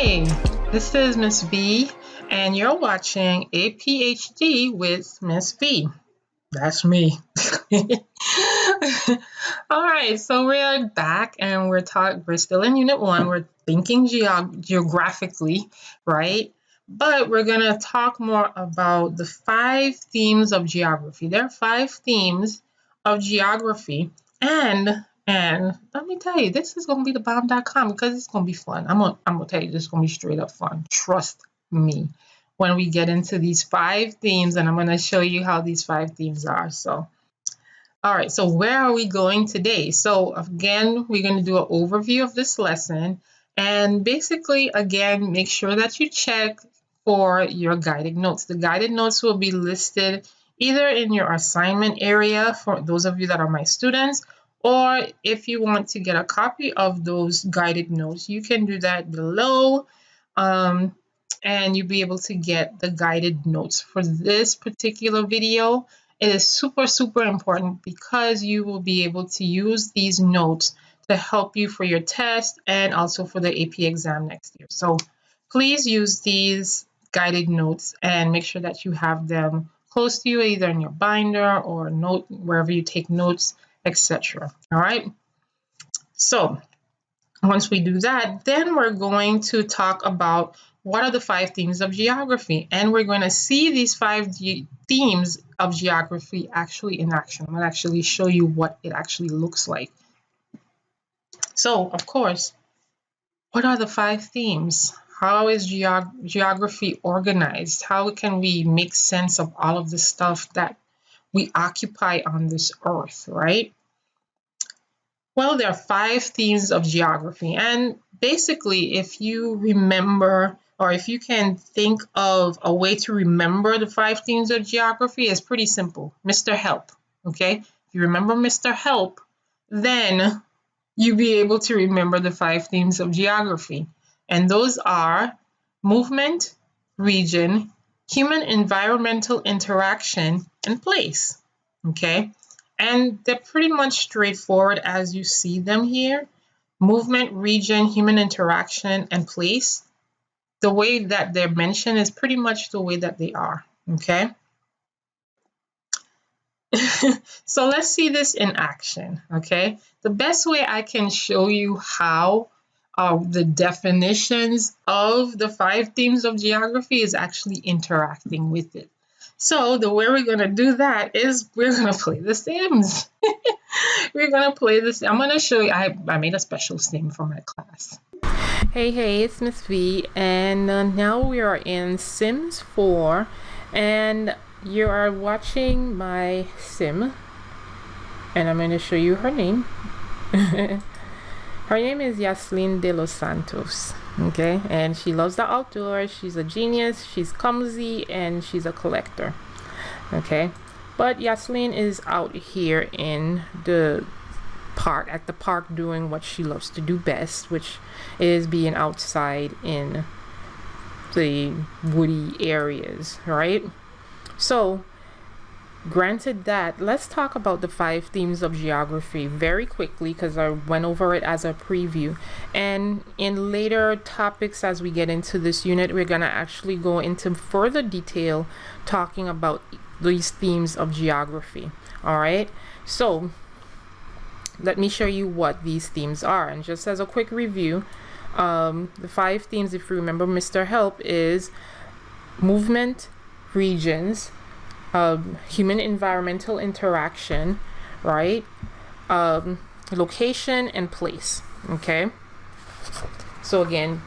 Hey, this is Miss V, and you're watching APHG with Miss V. That's me. All right, so we're back, and we're still in Unit 1. We're thinking geographically, right? But we're gonna talk more about the 5 themes of geography. There are 5 themes of geography, and let me tell you, this is gonna be the bomb.com because it's gonna be fun. I'm gonna tell you, this is gonna be straight up fun. Trust me when we get into these 5 themes, and I'm gonna show you how these 5 themes are. So, all right, so where are we going today? So again, we're gonna do an overview of this lesson, and basically, again, make sure that you check for your guided notes. The guided notes will be listed either in your assignment area for those of you that are my students, or if you want to get a copy of those guided notes, you can do that below, and you'll be able to get the guided notes for this particular video. It is super, super important because you will be able to use these notes to help you for your test and also for the AP exam next year. So please use these guided notes and make sure that you have them close to you, either in your binder or note wherever you take notes, etc. All right. So once we do that, then we're going to talk about what are the 5 themes of geography, and we're going to see these 5 themes of geography actually in action. I'm going to actually show you what it actually looks like. So, of course, what are the 5 themes? How is geography organized? How can we make sense of all of the stuff that we occupy on this earth, right? Well, there are 5 themes of geography, and basically, if you remember, or if you can think of a way to remember the 5 themes of geography, it's pretty simple. Mr. Help, okay? If you remember Mr. Help, then you'll be able to remember the 5 themes of geography. And those are movement, region, human environmental interaction, and place, okay? And they're pretty much straightforward as you see them here. Movement, region, human interaction, and place. The way that they're mentioned is pretty much the way that they are, okay? So let's see this in action, okay? The best way I can show you how the definitions of the 5 themes of geography is actually interacting with it. So the way we're going to do that is we're going to play the Sims. We're going to play this. I'm going to show you. I made a special sim for my class. Hey, it's Miss V, and now we are in Sims 4, and you are watching my sim, and I'm going to show you her name. Her name is Yaslin de los Santos, okay, and she loves the outdoors. She's a genius, she's clumsy, and she's a collector, okay. But Yaslin is out here in the park, at the park, doing what she loves to do best, which is being outside in the woody areas, right? So granted that, let's talk about the 5 themes of geography very quickly because I went over it as a preview, and in later topics as we get into this unit, we're going to actually go into further detail talking about these themes of geography. All right, so let me show you what these themes are, and just as a quick review, the 5 themes, if you remember Mr. Help, is movement, regions, human environmental interaction, right? Location and place, okay? So again,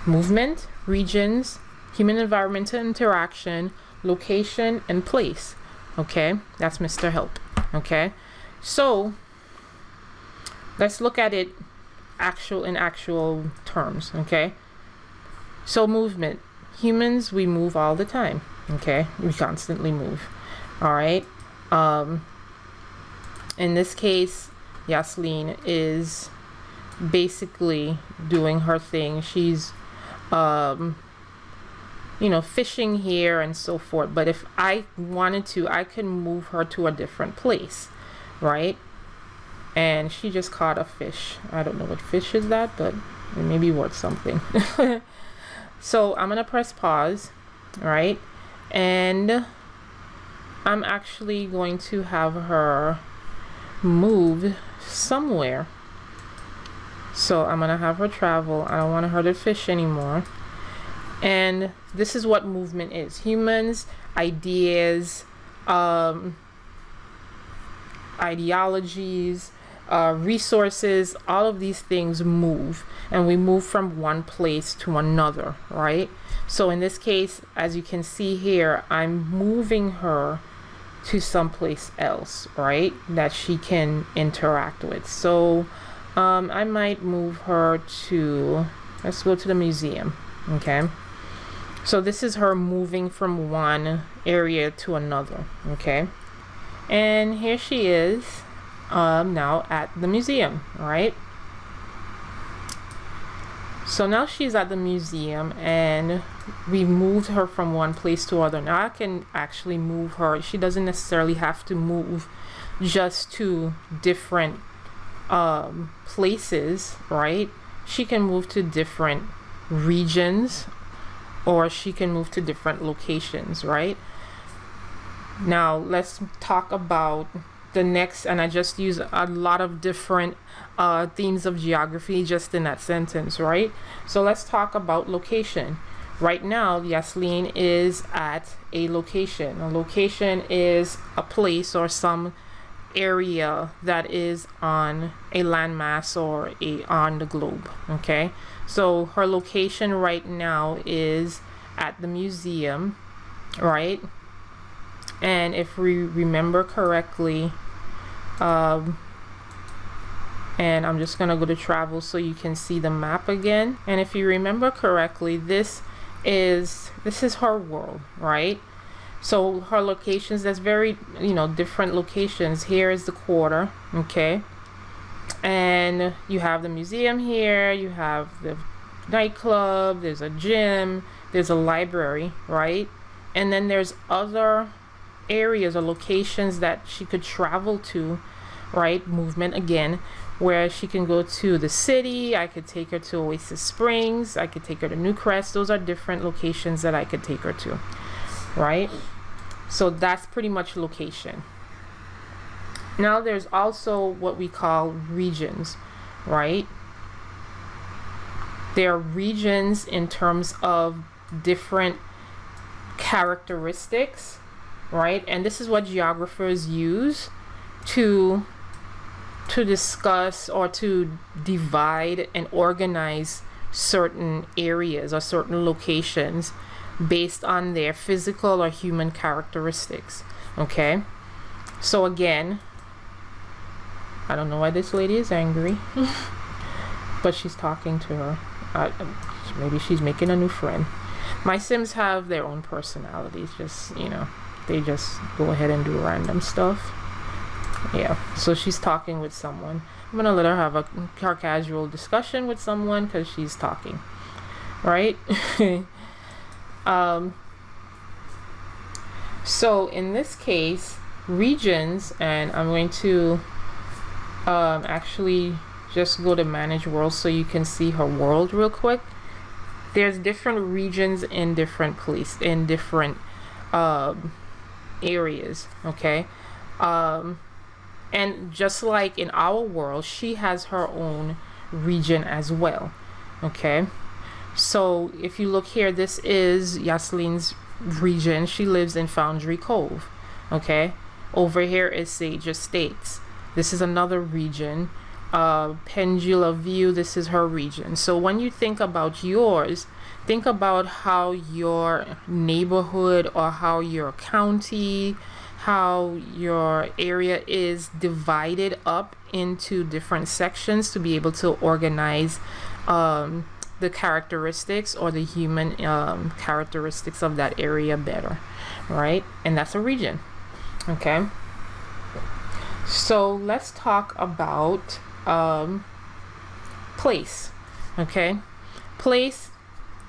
movement, regions, human environmental interaction, location, and place, okay? That's Mr. Help, okay? So let's look at it in actual terms, okay? So movement. Humans, we move all the time, okay? We constantly move, all right? In this case, Yaslin is basically doing her thing. She's, fishing here and so forth. But if I wanted to, I can move her to a different place, right? And she just caught a fish. I don't know what fish is that, but It may be worth something. So I'm gonna press pause, right? And I'm actually going to have her move somewhere. So I'm gonna have her travel. I don't want her to fish anymore. And this is what movement is. Humans, ideas, ideologies, resources, all of these things move, and we move from one place to another, right? So in this case, as you can see here, I'm moving her to someplace else, right, that she can interact with. So I might move her to, let's go to the museum. Okay, so this is her moving from one area to another. Okay, and here she is now at the museum, right? So now she's at the museum, and we moved her from one place to other. Now I can actually move her. She doesn't necessarily have to move just to different places, right? She can move to different regions, or she can move to different locations, right? Now let's talk about the next, and I just use a lot of different themes of geography just in that sentence, right? So let's talk about location. Right now, Yasleen is at a location. A location is a place or some area that is on a landmass or on the globe. Okay, so her location right now is at the museum, right? And if we remember correctly, and I'm just gonna go to travel so you can see the map again. And if you remember correctly, this is her world, right? So her locations, there's very, different locations. Here is the quarter, okay? And you have the museum here, you have the nightclub, there's a gym, there's a library, right? And then there's other areas or locations that she could travel to, right? Movement again, where she can go to the city. I could take her to Oasis Springs, I could take her to Newcrest. Those are different locations that I could take her to, right? So that's pretty much location. Now there's also what we call regions, right? There are regions in terms of different characteristics, right? And this is what geographers use to discuss or to divide and organize certain areas or certain locations based on their physical or human characteristics. Okay, so again, I don't know why this lady is angry, but she's talking to her. Maybe she's making a new friend. My Sims have their own personalities, just, they just go ahead and do random stuff. Yeah, so she's talking with someone. I'm gonna let her have a casual discussion with someone because she's talking, right? So in this case, regions, and I'm going to actually just go to manage world so you can see her world real quick. There's different regions in different different areas, okay? And just like in our world, she has her own region as well, okay? So if you look here, this is Yasleen's region. She lives in Foundry Cove, okay? Over here is Sage Estates. This is another region. Pendula View, this is her region. So when you think about yours, think about how your neighborhood or how your county, how your area is divided up into different sections to be able to organize the characteristics or the human characteristics of that area better, right? And that's a region, okay? So let's talk about place, okay? Place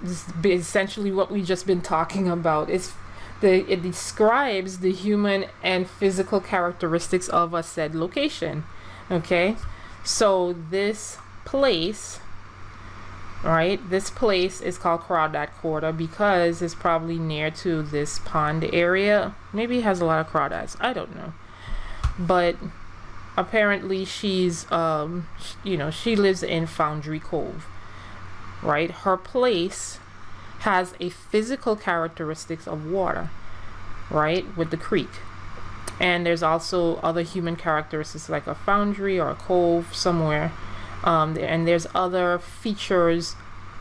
is essentially what we've just been talking about. It describes the human and physical characteristics of a said location, okay? So this place right? This place is called Crawdad Quarter because it's probably near to this pond area. Maybe it has a lot of crawdads, I don't know. But apparently she's you know, she lives in Foundry Cove, right? Her place has a physical characteristics of water, right, with the creek. And there's also other human characteristics like a foundry or a cove somewhere. And there's other features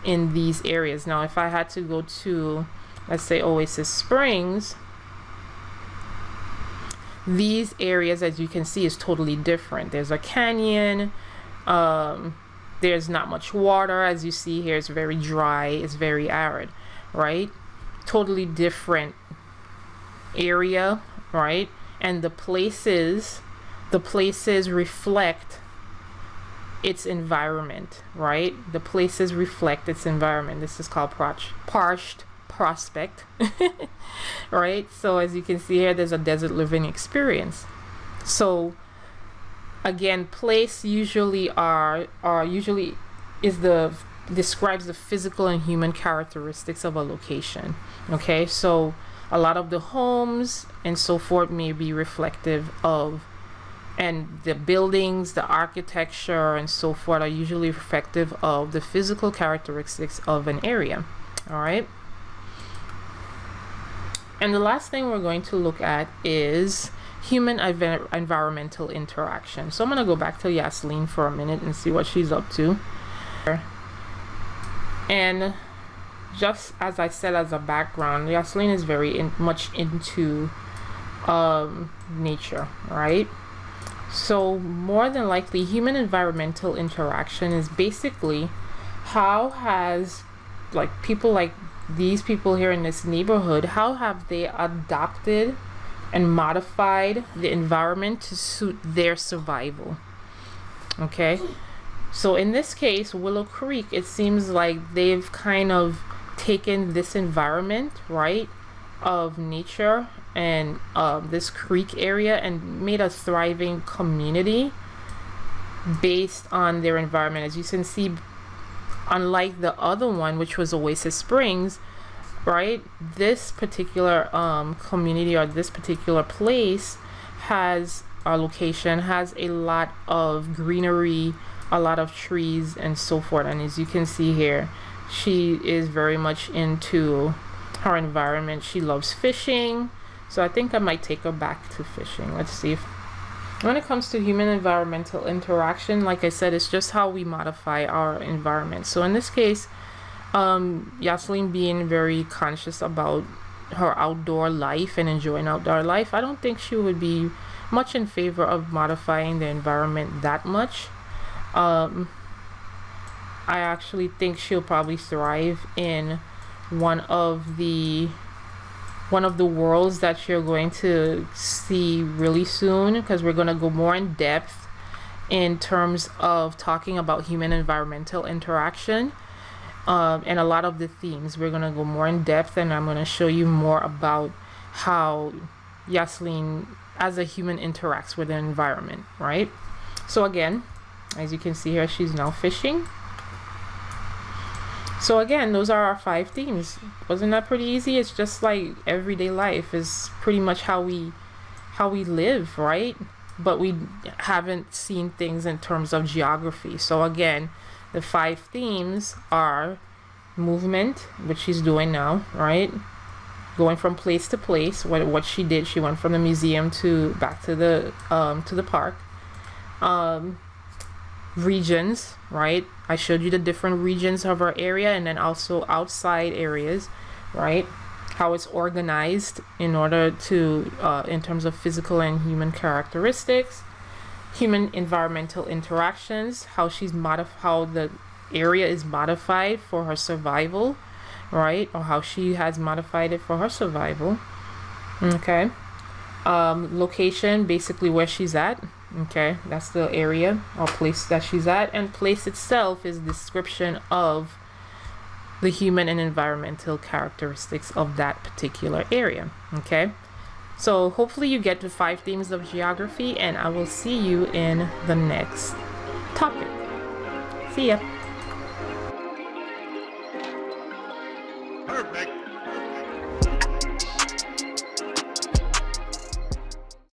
in these areas. Now, if I had to go to, let's say, Oasis Springs, these areas, as you can see, is totally different. There's a canyon. There's not much water. As you see here, it's very dry. It's very arid, right? Totally different area, right? And the places reflect its environment, right? The places reflect its environment. This is called parched prospect, right? So as you can see here, there's a desert living experience. So again, place usually describes the physical and human characteristics of a location. Okay, so a lot of the homes and so forth may be reflective of, and the buildings, the architecture and so forth are usually reflective of the physical characteristics of an area. All right. And the last thing we're going to look at is human environmental interaction. So I'm going to go back to Yasleen for a minute and see what she's up to. And just as I said as a background, Yasleen is very much into nature, right? So more than likely, human environmental interaction is basically how has, like, people like these people here in this neighborhood, how have they adopted and modified the environment to suit their survival. Okay, so in this case, Willow Creek, it seems like they've kind of taken this environment, right, of nature and this creek area and made a thriving community based on their environment. As you can see, unlike the other one, which was Oasis Springs, right, this particular community or this particular place has a location, has a lot of greenery, a lot of trees and so forth. And as you can see here, she is very much into her environment. She loves fishing, so I think I might take her back to fishing. Let's see. When it comes to human environmental interaction, like I said, it's just how we modify our environment. So in this case, Yasleen being very conscious about her outdoor life and enjoying outdoor life, I don't think she would be much in favor of modifying the environment that much. I actually think she'll probably thrive in one of the worlds that you're going to see really soon, because we're going to go more in depth in terms of talking about human environmental interaction, and a lot of the themes we're going to go more in depth, and I'm going to show you more about how Yasleen as a human interacts with the environment, right? So again, as you can see here, she's now fishing. So again, those are our 5 themes. Wasn't that pretty easy? It's just like everyday life is pretty much how we live, right? But we haven't seen things in terms of geography. So again, the 5 themes are movement, which she's doing now, right? Going from place to place. What she did, she went from the museum to back to the park. Regions, right? I showed you the different regions of our area, and then also outside areas, right? How it's organized in order to in terms of physical and human characteristics. Human environmental interactions, how the area is modified for her survival, right? Or how she has modified it for her survival. Okay. Location, basically where she's at. Okay, that's the area or place that she's at, and place itself is a description of the human and environmental characteristics of that particular area. Okay, so hopefully you get the 5 themes of geography, and I will see you in the next topic. See ya.